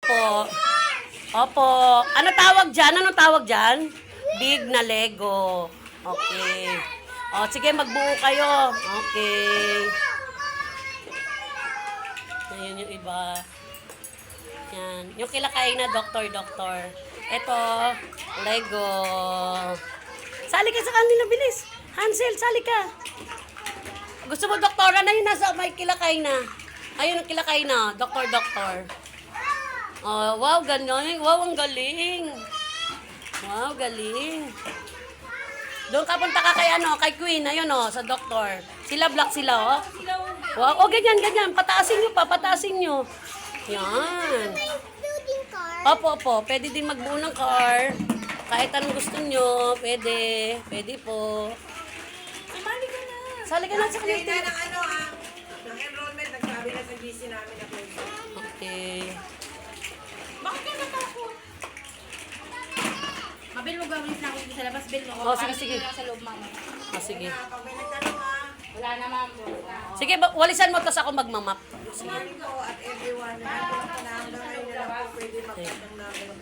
Opo. Opo. Ano tawag dyan? Anong tawag dyan? Big na Lego. Okay. O, sige, magbuo kayo. Okay. Ayun yung iba. Yan. Yung kilakay na doktor. Ito, Lego. Sali ka sa kanila, bilis. Hansel, sali ka. Gusto mo doktora na yun, nasa may kilakay na. Ayun ang kilakay na, doktor. Oh, wow, galing. Wow, ang galing. Wow, galing. Doon ka punta ka kay kay Queen, ayun sa doktor. Sila black sila, oh. Wow, ganyan. Pataasin nyo. Yan. Opo. Pwede din magbuo ng car. Kahit anong gusto nyo, pwede. Pwede po. Sali ka na sa Kaya kanila. ng enrollment, nagsabi na sa GC namin na pwede. Okay. Bakit ka natakot? Mabil mo gawin na ako dito sa labas, Bill mo. Oh, sige. Sa loob, mama. Sige. Pag may nagtanong Wala na, ma'am. Sige, walisan mo, tas ako magmamap. morning po at everyone. Nandun po na hanggang ngayon na lang po pwede magtanong namin ng